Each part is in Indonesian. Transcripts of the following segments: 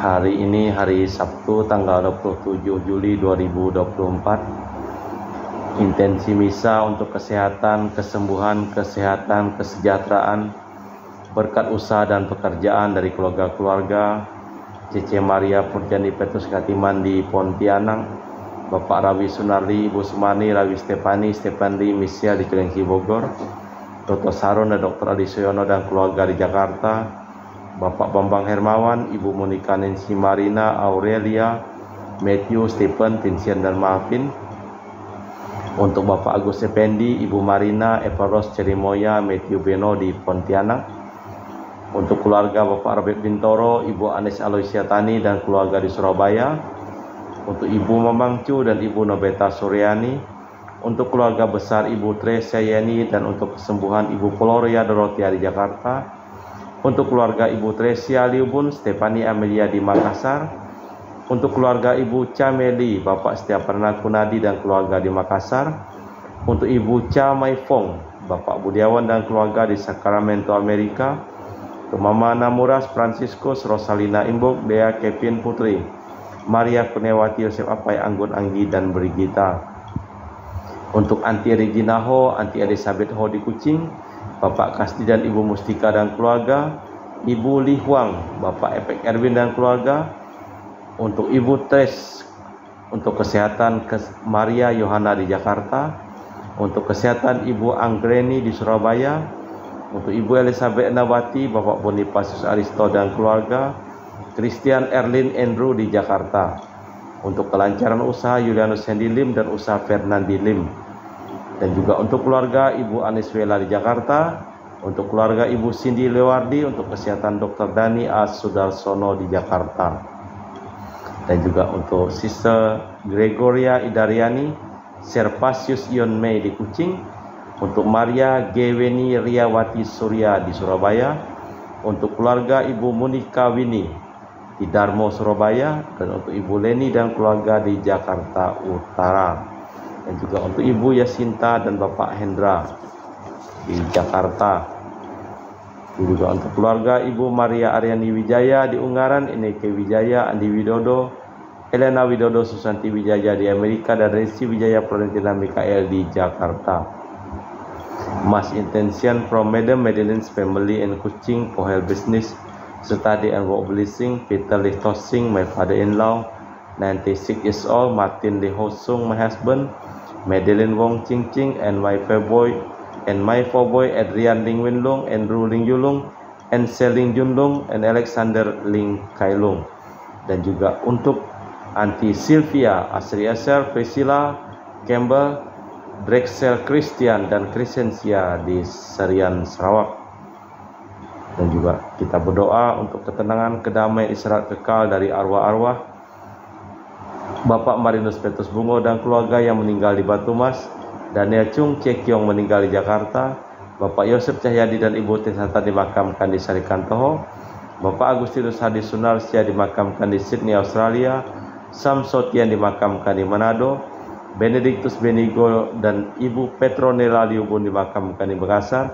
Hari ini hari Sabtu tanggal 27 Juli 2024. Intensi misa untuk kesehatan, kesembuhan, kesehatan, kesejahteraan, berkat usaha dan pekerjaan dari keluarga-keluarga Cece Maria Purjani Petrus Katiman di Pontianak, Bapak Rawi Sunardi, Ibu Sumani, Rawi Stepandi Misia di Cilengsi Bogor, Dr. Saron dan Dr. Adi Suyono dan keluarga di Jakarta, Bapak Bambang Hermawan, Ibu Monika Nancy Marina, Aurelia, Matthew, Stephen, Vincent dan Marvin. Untuk Bapak Agus Effendi, Ibu Marina, Eva Ros Cerimoya, Matthew Beno di Pontianak. Untuk keluarga Bapak Robert Bintoro, Ibu Anes Aloysia Tani dan keluarga di Surabaya. Untuk Ibu Mamang Cu dan Ibu Nobeta Suryani. Untuk keluarga besar Ibu Tresia Yeni dan untuk kesembuhan Ibu Gloria Dorotia di Jakarta. Untuk keluarga Ibu Tresia Liubun, Stefani Amelia di Makassar. Untuk keluarga Ibu Cameli, Bapak Setiaparna Kunadi dan keluarga di Makassar. Untuk Ibu Cha Maifong, Bapak Budiawan dan keluarga di Sacramento, Amerika. Untuk Mama Namuras Franciscus, Rosalina Imbok, Dea Kevin Putri, Maria Kunewati, Yosef Apai, Anggun Anggi dan Brigita. Untuk Anti Regina Ho, Anti Elizabeth Ho di Kucing, Bapak Kasdi dan Ibu Mustika dan keluarga, Ibu Li Huang, Bapak Epek Erwin dan keluarga. Untuk Ibu Tres, untuk kesehatan Maria Yohana di Jakarta. Untuk kesehatan Ibu Anggreni di Surabaya. Untuk Ibu Elizabeth Nawati, Bapak Bonifasius Aristo dan keluarga, Christian Erlin Andrew di Jakarta. Untuk kelancaran usaha Julianus Hendy Lim dan usaha Fernandi Lim. Dan juga untuk keluarga Ibu Aniswela di Jakarta, untuk keluarga Ibu Cindy Lewardi, untuk kesehatan Dr. Dani A. Sudarsono di Jakarta. Dan juga untuk Sister Gregoria Idariani, Servasius Ion Mei di Kucing, untuk Maria Geweni Riawati Surya di Surabaya, untuk keluarga Ibu Monika Wini di Darmo, Surabaya, dan untuk Ibu Leni dan keluarga di Jakarta Utara. Dan juga untuk Ibu Yasinta dan Bapak Hendra di Jakarta. Dan juga untuk keluarga Ibu Maria Aryani Wijaya di Ungaran, Ineke Wijaya, Andi Widodo, Elena Widodo, Susanti Wijaya di Amerika, dan Resi Wijaya Florentina Mikael di Jakarta. Mass intention from Madam Madeline's family and Kuching for health business, study and work blessing, Peter Lichtosing, my father-in-law, 96 years old, Martin Lee Hosung, my husband, Madeline Wong Ching Ching, and my four boy Adrian Ling Winlung, Andrew Ling Yulung, and Seling Junlung, and Alexander Ling Kailung. Dan juga untuk Auntie Sylvia, Asri Asher, Priscilla, Campbell, Drexel Christian, dan Crescencia di Serian, Sarawak. Dan juga kita berdoa untuk ketenangan, kedamaian, istirahat kekal dari arwah-arwah Bapak Marinus Petrus Bungo dan keluarga yang meninggal di Batu Mas, Daniel Chung Cekiong meninggal di Jakarta, Bapak Yosef Cahyadi dan Ibu Tisanta dimakamkan di Sarikantoho, Bapak Agustinus Hadi Sunarsia dimakamkan di Sydney, Australia, Sam Sotian dimakamkan di Manado, Benedictus Benigo dan Ibu Petronella Liubun dimakamkan di Makassar,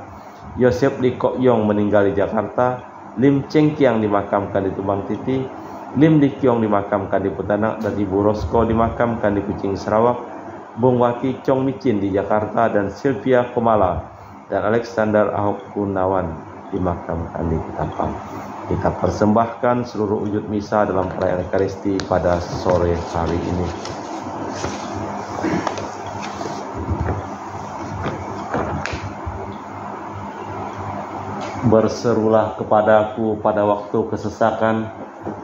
Yosef Lee Kok Yong meninggal di Jakarta, Lim Cheng Kiang dimakamkan di Tumbang Titi, Lim Lee Kiong dimakamkan di Pontianak, dan Ibu Rosko dimakamkan di Kucing, Sarawak, Bung Waki Chong Micin di Jakarta, dan Sylvia Komala dan Alexander Ahok Gunawan dimakamkan di Ketapang. Kita persembahkan seluruh wujud misa dalam perayaan Ekaristi pada sore hari ini. Berserulah kepadaku pada waktu kesesakan,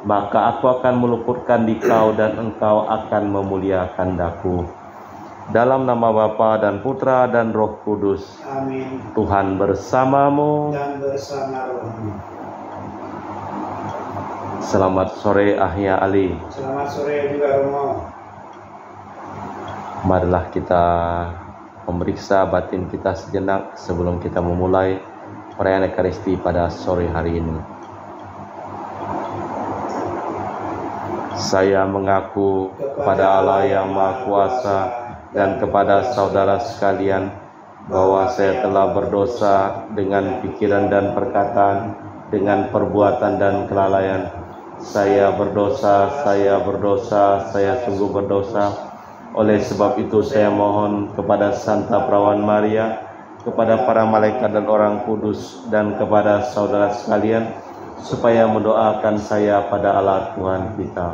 maka aku akan meluputkan dikau dan engkau akan memuliakan daku. Dalam nama Bapa dan Putra dan Roh Kudus. Amin. Tuhan bersamamu Dan bersama rohmu. Selamat sore Ahya Ali. Selamat sore juga Romo. Marilah kita memeriksa batin kita sejenak sebelum kita memulai perayaan Ekaristi pada sore hari ini. Saya mengaku kepada Allah yang Maha Kuasa dan kepada saudara sekalian bahwa saya telah berdosa dengan pikiran dan perkataan, dengan perbuatan dan kelalaian, saya berdosa, saya berdosa, saya sungguh berdosa. Oleh sebab itu saya mohon kepada Santa Perawan Maria, kepada para malaikat dan orang kudus, dan kepada saudara sekalian, supaya mendoakan saya pada Allah Tuhan kita.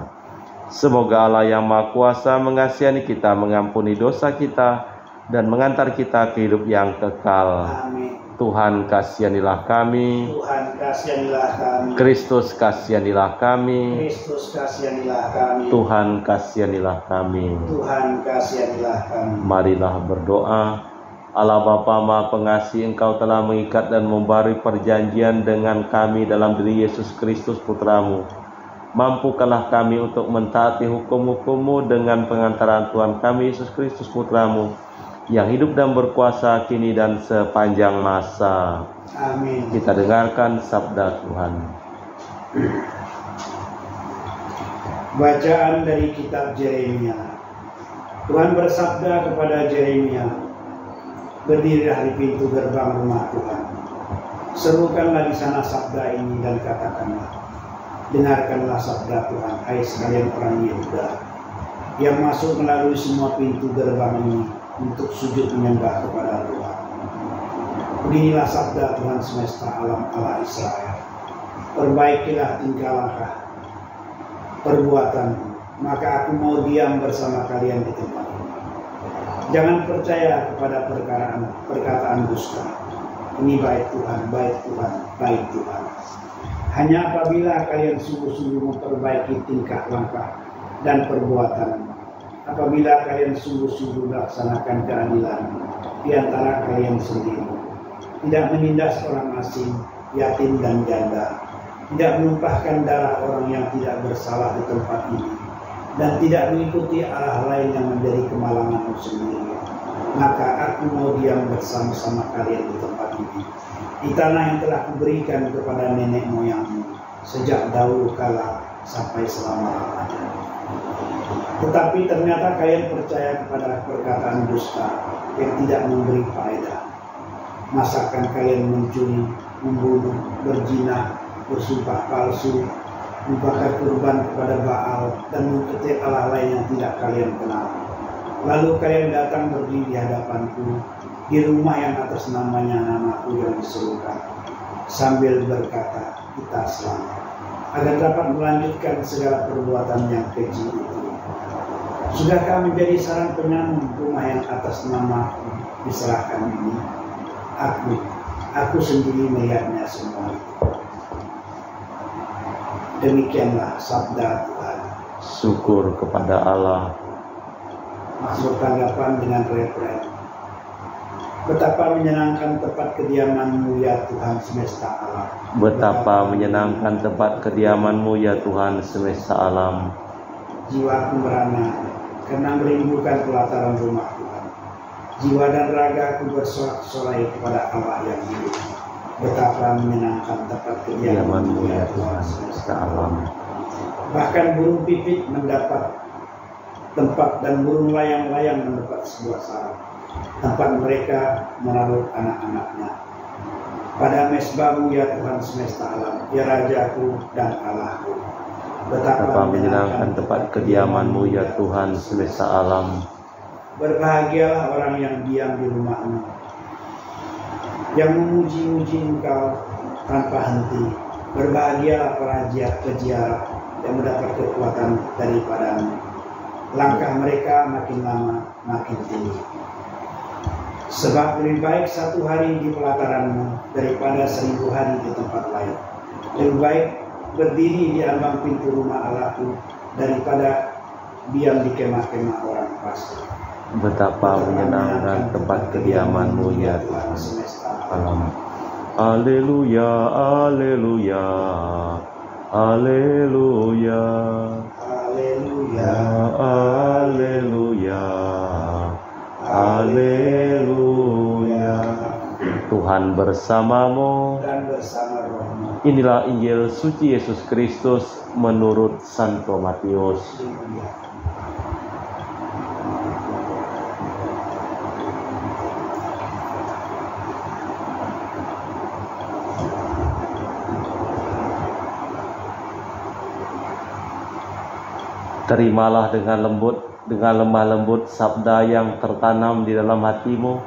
Semoga Allah yang Maha Kuasa mengasihi kita, mengampuni dosa kita, dan mengantar kita ke hidup yang kekal. Amin. Tuhan kasihanilah kami. Tuhan kasihanilah kami. Kristus kasihanilah kami. Kristus kasihanilah kami. Tuhan kasihanilah kami. Tuhan kasihanilah kami. Marilah berdoa. Allah Bapa Maha Pengasih, Engkau telah mengikat dan memberi perjanjian dengan kami dalam diri Yesus Kristus Putramu. Mampukanlah kami untuk mentaati hukum-hukum-Mu dengan pengantaran Tuhan kami Yesus Kristus Putramu, yang hidup dan berkuasa kini dan sepanjang masa. Amin. Kita dengarkan sabda Tuhan. Bacaan dari kitab Yeremia. Tuhan bersabda kepada Yeremia, berdirilah di pintu gerbang rumah Tuhan. Serukanlah di sana sabda ini dan katakanlah, dengarkanlah sabda Tuhan, hai sekalian orang Yehuda, yang masuk melalui semua pintu gerbang ini untuk sujud menyembah kepada Tuhan. Beginilah sabda Tuhan semesta alam Allah Israel. Perbaikilah tingkah laku perbuatanmu, maka aku mau diam bersama kalian di tempat ini. Jangan percaya kepada perkataan dusta. Ini baik Tuhan, baik Tuhan, baik Tuhan. Hanya apabila kalian sungguh-sungguh memperbaiki tingkah langkah dan perbuatanmu, apabila kalian sungguh-sungguh melaksanakan keadilan di antara kalian sendiri, tidak menindas orang asing, yatim dan janda, tidak menumpahkan darah orang yang tidak bersalah di tempat ini, dan tidak mengikuti arah lain yang menjadi kemalanganmu sendiri, maka aku mau diam bersama-sama kalian di tempat ini, di tanah yang telah kuberikan kepada nenek moyangmu sejak dahulu kala sampai selama-lamanya. Tetapi ternyata kalian percaya kepada perkataan dusta yang tidak memberi faedah. Masakan kalian mencuri, membunuh, berzina, bersumpah palsu, membakar kurban kepada Baal, dan mengikuti Allah lain yang tidak kalian kenal. Lalu kalian datang berdiri di hadapanku di rumah yang atas namanya namaku yang diserukan, sambil berkata, kita selamat, agar dapat melanjutkan segala perbuatan yang keji itu. Sudahkah menjadi sarang penyamun rumah yang atas namaku diserahkan ini? Aku sendiri melihatnya semua itu. Demikianlah sabda Tuhan. Syukur kepada Allah. Masuk tanggapan dengan referen. Betapa menyenangkan tempat kediaman-Mu ya Tuhan semesta alam. Betapa menyenangkan tempat kediaman-Mu ya Tuhan semesta alam. Jiwaku merana karena merindukan pelataran rumah Tuhan. Jiwa dan ragaku bersorak-sorai kepada Allah yang hidup. Betapa menyenangkan tempat kediaman-Mu ya Tuhan semesta alam. Bahkan burung pipit mendapat tempat dan burung layang-layang mendapat sebuah sarang, tempat mereka menaruh anak-anaknya. Pada mesbah-Mu ya Tuhan semesta alam, ya Rajaku dan Allahku. Betapa menyenangkan tempat kediaman-Mu ya Tuhan semesta alam. Berbahagialah orang yang diam di rumah-Mu, yang memuji-muji Engkau tanpa henti. Berbahagialah para peziarah yang mendapat kekuatan daripada-Mu. Langkah mereka makin lama makin tinggi. Sebab lebih baik 1 hari di pelataran-Mu daripada 1000 hari di tempat lain. Lebih baik berdiri di ambang pintu rumah Allahku daripada diam di kemah-kemah orang fasik. Betapa menyenangkan tempat kediaman-Mu ya Tuhan semesta alam. Haleluya, haleluya, haleluya, Haleluya, haleluya, haleluya. Tuhan bersamamu dan bersama rohmu. Inilah Injil suci Yesus Kristus menurut Santo Matius. Terimalah dengan lemah lembut sabda yang tertanam di dalam hatimu,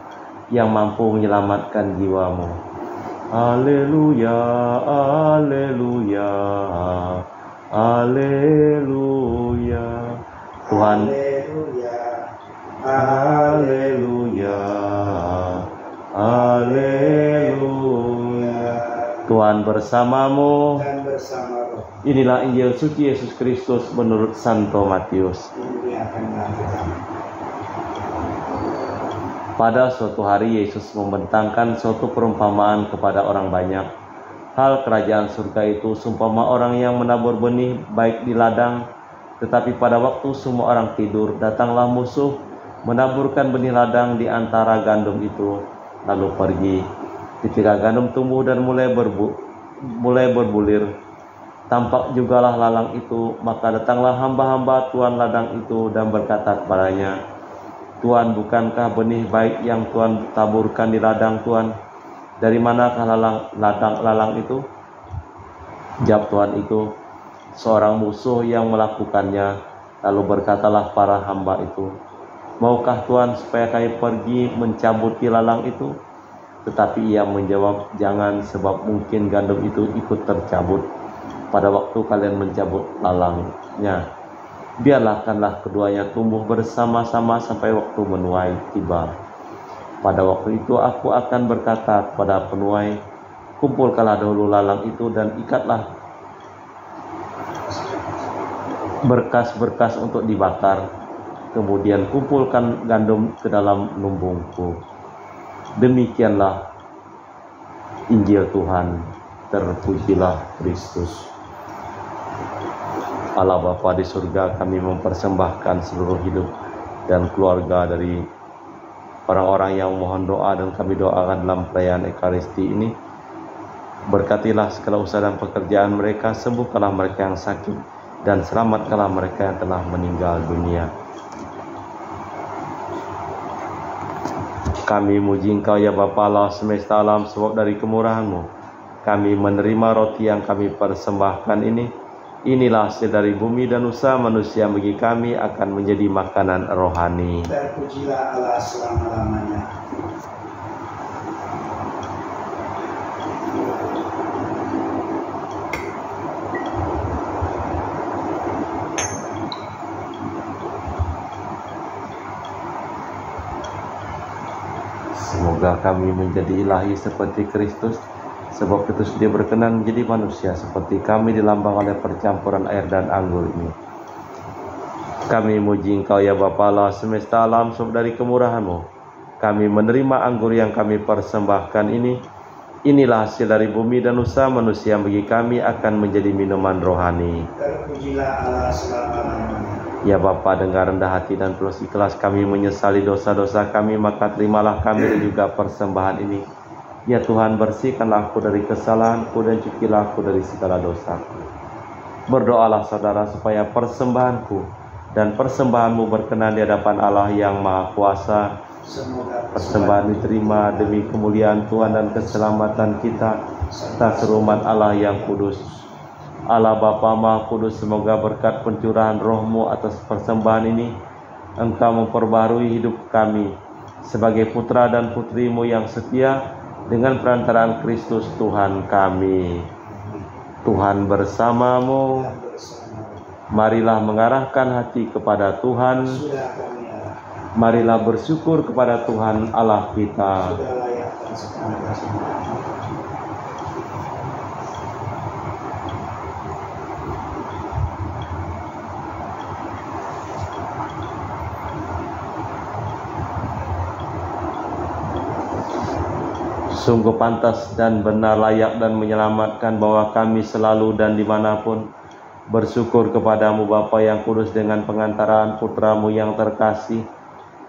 yang mampu menyelamatkan jiwamu. Haleluya, haleluya, haleluya. Tuhan, haleluya, haleluya. Tuhan bersamamu. Dan bersama roh. Inilah Injil suci Yesus Kristus menurut Santo Matius. Pada suatu hari Yesus membentangkan suatu perumpamaan kepada orang banyak. Hal kerajaan surga itu seumpama orang yang menabur benih baik di ladang, tetapi pada waktu semua orang tidur, datanglah musuh menaburkan benih ladang di antara gandum itu, lalu pergi. Ketika gandum tumbuh dan mulai berbulir, tampak jugalah lalang itu, maka datanglah hamba-hamba tuan ladang itu dan berkata kepadanya, Tuan, bukankah benih baik yang Tuan taburkan di ladang Tuan? Dari manakah lalang itu? Jawab Tuan itu, seorang musuh yang melakukannya. Lalu berkatalah para hamba itu, maukah Tuan supaya kami pergi mencabuti lalang itu? Tetapi ia menjawab, jangan, sebab mungkin gandum itu ikut tercabut pada waktu kalian mencabut lalangnya. Biarkanlah keduanya tumbuh bersama-sama sampai waktu menuai tiba. Pada waktu itu aku akan berkata kepada penuai, kumpulkanlah dahulu lalang itu dan ikatlah berkas-berkas untuk dibakar. Kemudian kumpulkan gandum ke dalam lumbungku. Demikianlah Injil Tuhan. Terpujilah Kristus. Allah Bapa di surga, kami mempersembahkan seluruh hidup dan keluarga dari orang-orang yang mohon doa dan kami doakan dalam perayaan Ekaristi ini. Berkatilah segala usaha dan pekerjaan mereka, sembuhkanlah mereka yang sakit, dan selamatkanlah mereka yang telah meninggal dunia. Kami muji Engkau ya Bapa Allah semesta alam, sebab dari kemurahan-Mu kami menerima roti yang kami persembahkan ini. Inilah hasil dari bumi dan usaha manusia bagi kami akan menjadi makanan rohani. Terpujilah Allah selama-lamanya. Semoga kami menjadi ilahi seperti Kristus, sebab Kristus dia berkenan menjadi manusia seperti kami dilambang oleh percampuran air dan anggur ini. Kami muji Engkau ya Bapa Allah semesta alam, sebab dari kemurahan-Mu kami menerima anggur yang kami persembahkan ini. Inilah hasil dari bumi dan usaha manusia bagi kami akan menjadi minuman rohani. Terpujilah Allah selama-lamanya. Ya Bapa, dengan rendah hati dan tulus ikhlas kami menyesali dosa-dosa kami, maka terimalah kami dan juga persembahan ini. Ya Tuhan, bersihkanlah aku dari kesalahanku dan cucilah aku dari segala dosaku. Berdoalah saudara supaya persembahanku dan persembahanmu berkenan di hadapan Allah yang Maha Kuasa. Semoga persembahan diterima demi kemuliaan Tuhan dan keselamatan kita, serta serumat Allah yang kudus. Allah Bapa Maha Kudus, semoga berkat pencurahan roh-Mu atas persembahan ini, Engkau memperbarui hidup kami sebagai putra dan putri-Mu yang setia dengan perantaraan Kristus Tuhan kami. Tuhan bersamamu. Marilah mengarahkan hati kepada Tuhan. Marilah bersyukur kepada Tuhan Allah kita. Sungguh pantas dan benar, layak dan menyelamatkan bahwa kami selalu dan dimanapun bersyukur kepadamu Bapa yang kudus dengan pengantaran Putra-Mu yang terkasih,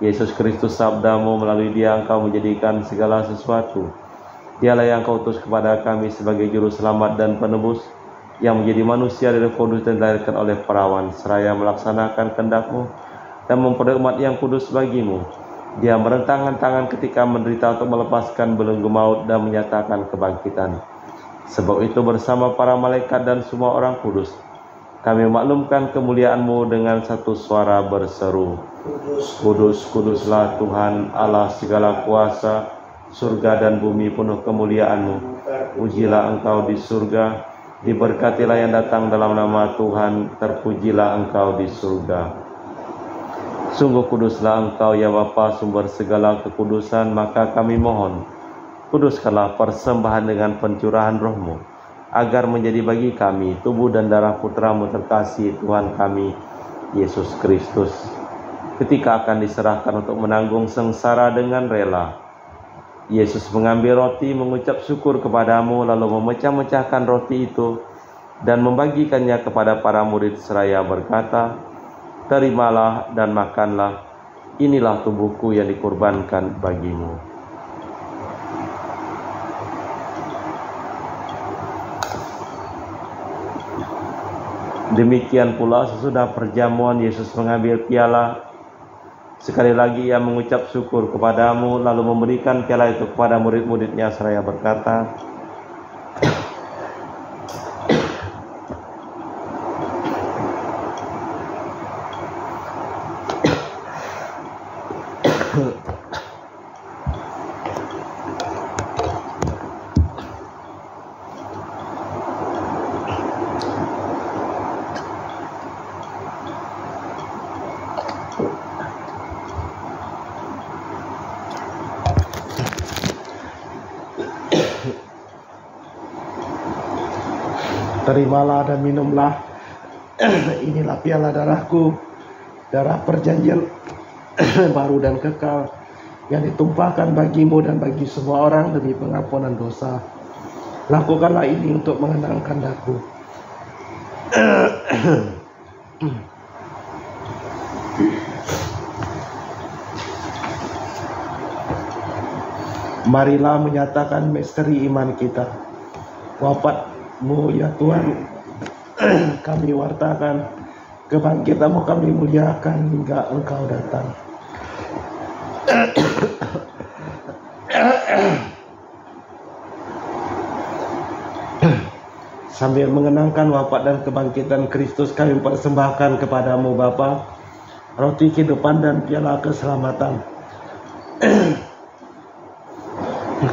Yesus Kristus. Sabda-Mu, melalui Dia Engkau menjadikan segala sesuatu. Dialah yang Kau utus kepada kami sebagai juru selamat dan penebus, yang menjadi manusia dari Roh Kudus dan dilahirkan oleh perawan, seraya melaksanakan kehendak-Mu dan memperoleh umat yang kudus bagi-Mu. Dia merentangkan tangan ketika menderita untuk melepaskan belenggu maut dan menyatakan kebangkitan. Sebab itu bersama para malaikat dan semua orang kudus, Kami maklumkan kemuliaan-Mu dengan satu suara berseru, Kudus, kuduslah Tuhan Allah segala kuasa, surga dan bumi penuh kemuliaan-Mu. Pujilah Engkau di surga, diberkatilah yang datang dalam nama Tuhan, terpujilah Engkau di surga. Sungguh kuduslah Engkau ya Bapa, sumber segala kekudusan, maka kami mohon, kuduskanlah persembahan dengan pencurahan Roh-Mu, agar menjadi bagi kami tubuh dan darah Putra-Mu terkasih, Tuhan kami, Yesus Kristus, ketika akan diserahkan untuk menanggung sengsara dengan rela. Yesus mengambil roti, mengucap syukur kepadamu, lalu memecah-mecahkan roti itu dan membagikannya kepada para murid seraya berkata, "Terimalah dan makanlah, inilah tubuhku yang dikorbankan bagimu." Demikian pula sesudah perjamuan Yesus mengambil piala. Sekali lagi ia mengucap syukur kepadamu, lalu memberikan piala itu kepada murid-muridnya seraya berkata, "Terimalah dan minumlah, inilah piala darahku, darah perjanjian baru dan kekal, yang ditumpahkan bagimu dan bagi semua orang demi pengampunan dosa. Lakukanlah ini untuk mengenangkan aku." Marilah menyatakan misteri iman kita. Wafat-Mu ya Tuhan kami wartakan, kebangkitan-Mu kami muliakan hingga Engkau datang. Sambil mengenangkan wafat dan kebangkitan Kristus, kami persembahkan kepadamu Bapa roti kehidupan dan piala keselamatan.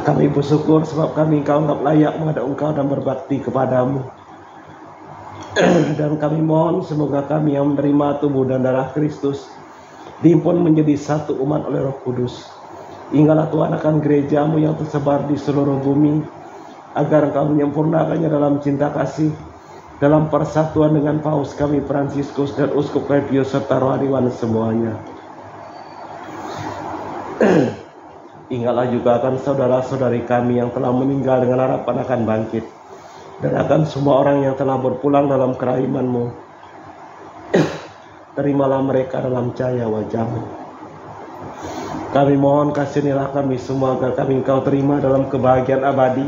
Kami bersyukur sebab kami Engkau anggap layak menghadap Engkau dan berbakti kepadamu. Dan kami mohon semoga kami yang menerima tubuh dan darah Kristus dihimpun menjadi satu umat oleh Roh Kudus. Hinggalah Tuhan akan gereja-Mu yang tersebar di seluruh bumi, agar Engkau menyempurnakannya dalam cinta kasih, dalam persatuan dengan Paus kami Fransiskus dan Uskup Pius serta rohaniwan semuanya. Ingatlah juga akan saudara-saudari kami yang telah meninggal dengan harapan akan bangkit, dan akan semua orang yang telah berpulang dalam kerahman-Mu. Terimalah mereka dalam cahaya wajah-Mu. Kami mohon kasihanilah kami semua agar kami Engkau terima dalam kebahagiaan abadi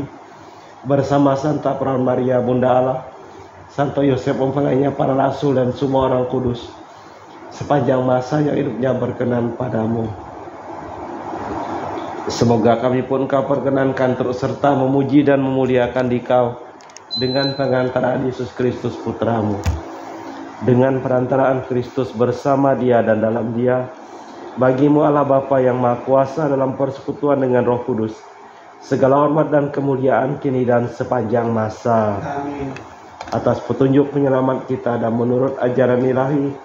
bersama Santa Perawan Maria Bunda Allah, Santo Yosef mempelainya, para rasul dan semua orang kudus sepanjang masa yang hidupnya berkenan padamu. Semoga kami pun Engkau perkenankan terus serta memuji dan memuliakan Dikau dengan pengantaraan Yesus Kristus Putra-Mu. Dengan perantaraan Kristus bersama Dia dan dalam Dia, bagi-Mu Allah Bapa yang Maha Kuasa dalam persekutuan dengan Roh Kudus, segala hormat dan kemuliaan kini dan sepanjang masa. Amin. Atas petunjuk penyelamat kita dan menurut ajaran ilahi,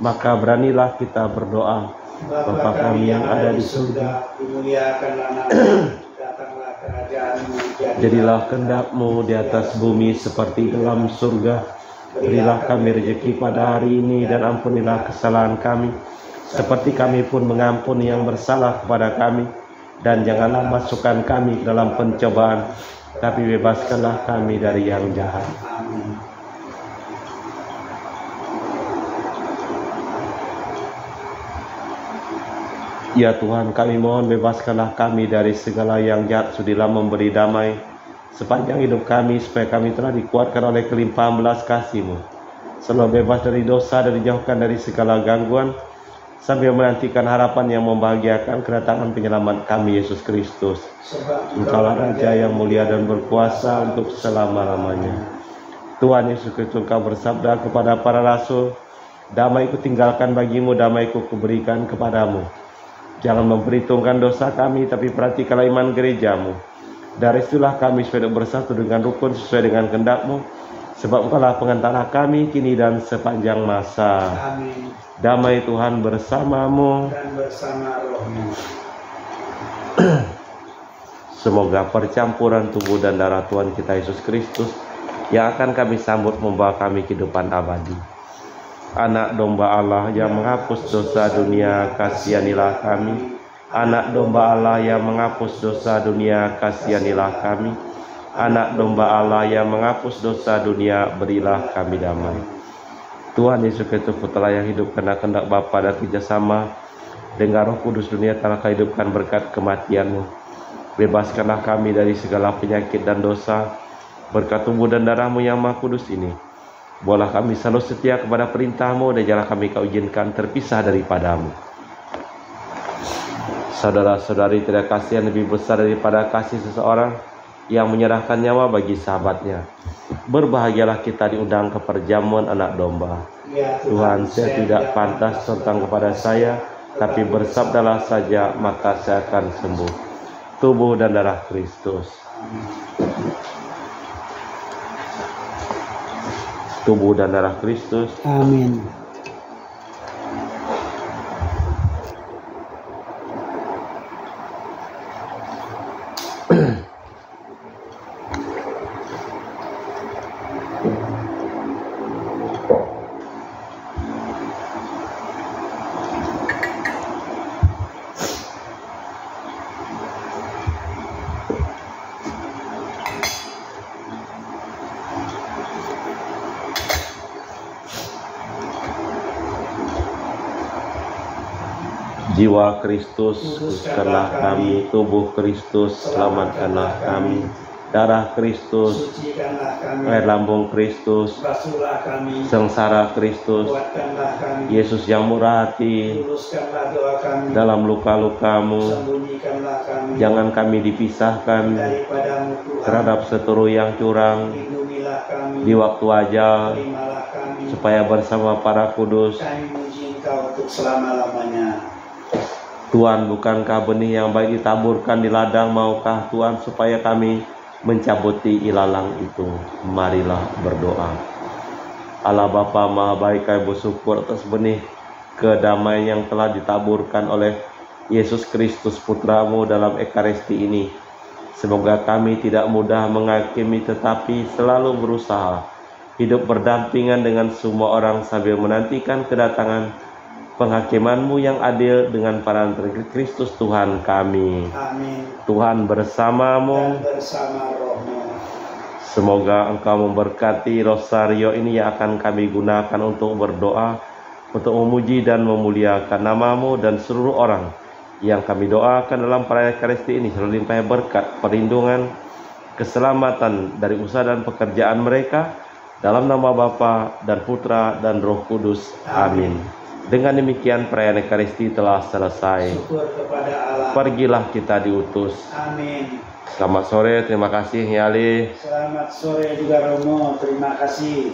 maka beranilah kita berdoa. Bapa kami yang ada di surga, dimuliakanlah nama-Mu, datanglah kerajaan-Mu, Jadilah kehendak-Mu di atas bumi seperti dalam surga. Berilah kami rezeki pada hari ini, dan ampunilah kesalahan kami, seperti kami pun mengampuni yang bersalah kepada kami. Dan janganlah masukkan kami ke dalam pencobaan, tapi bebaskanlah kami dari yang jahat. Amin. Ya Tuhan, kami mohon bebaskanlah kami dari segala yang jahat, sudilah memberi damai sepanjang hidup kami, supaya kami telah dikuatkan oleh kelimpahan belas kasih-Mu, selalu bebas dari dosa dan dijauhkan dari segala gangguan, sambil menantikan harapan yang membahagiakan kedatangan penyelamat kami, Yesus Kristus. Engkaulah Raja yang mulia dan berkuasa untuk selama-lamanya. Tuhan Yesus Kristus, Engkau bersabda kepada para rasul, damai ku tinggalkan bagimu, damai ku kuberikan kepadamu. Jangan memperhitungkan dosa kami, tapi perhatikanlah iman gerejamu. Dari situlah kami supaya bersatu dengan rukun sesuai dengan kehendak-Mu, sebab Engkaulah pengantara kami kini dan sepanjang masa. Amin. Damai Tuhan bersamamu. Dan bersama rohmu. Semoga percampuran tubuh dan darah Tuhan kita Yesus Kristus yang akan kami sambut membawa kami kehidupan abadi. Anak domba Allah yang menghapus dosa dunia, kasihanilah kami. Anak domba Allah yang menghapus dosa dunia, kasihanilah kami. Anak domba Allah yang menghapus dosa dunia, berilah kami damai. Tuhan Yesus Kristus, Putra yang hidup karena kehendak Bapa dan kerjasama dengan Roh Kudus, dunia telah hidupkan berkat kematian-Mu. Bebaskanlah kami dari segala penyakit dan dosa, berkat tubuh dan darah-Mu yang Maha Kudus ini. Bolehlah kami selalu setia kepada perintah-Mu, dan janganlah kami Kau izinkan terpisah daripada-Mu. Saudara-saudari, tidak kasih yang lebih besar daripada kasih seseorang yang menyerahkan nyawa bagi sahabatnya. Berbahagialah kita diundang ke perjamuan anak domba. Ya Tuhan, saya tidak pantas tentang kepada saya, tapi bersabdalah saja, maka saya akan sembuh. Tubuh dan darah Kristus. Tubuh dan darah Kristus. Amin. Jiwa Kristus, kuduskanlah kami. Tubuh Kristus, selamatkanlah kami. Darah Kristus, Sucikanlah kami. air lambung Kristus, Basuhlah kami. sengsara Kristus, Kuatkanlah kami. Yesus yang murah hati, Luluskanlah doa kami. dalam luka-lukamu, Sembunyikanlah kami. jangan kami dipisahkan Daripadamu Tuhan. terhadap seteru yang curang Lindungilah kami. di waktu ajal, Terimalah kami. supaya bersama para kudus. Kami muji Engkau untuk selama-lamanya. Tuhan, bukankah benih yang baik ditaburkan di ladang? Maukah Tuhan supaya kami mencabuti ilalang itu? Marilah berdoa. Allah Bapa Maha Baik, kami bersyukur atas benih kedamaian yang telah ditaburkan oleh Yesus Kristus Putra-Mu dalam Ekaristi ini. Semoga kami tidak mudah menghakimi, tetapi selalu berusaha hidup berdampingan dengan semua orang sambil menantikan kedatangan penghakiman-Mu yang adil dengan parangan Kristus Tuhan kami. Amin. Tuhan bersamamu. Dan bersama rohmu. Semoga Engkau memberkati rosario ini yang akan kami gunakan untuk berdoa, untuk memuji dan memuliakan nama-Mu, dan seluruh orang yang kami doakan dalam perayaan Ekaristi ini selalu limpah berkat, perlindungan, keselamatan dari usaha dan pekerjaan mereka, dalam nama Bapa dan Putra dan Roh Kudus. Amin. Dengan demikian perayaan Ekaristi telah selesai. Syukur kepada Allah. Pergilah kita diutus. Amin. Selamat sore, terima kasih Nyali. Selamat sore juga Romo. Terima kasih.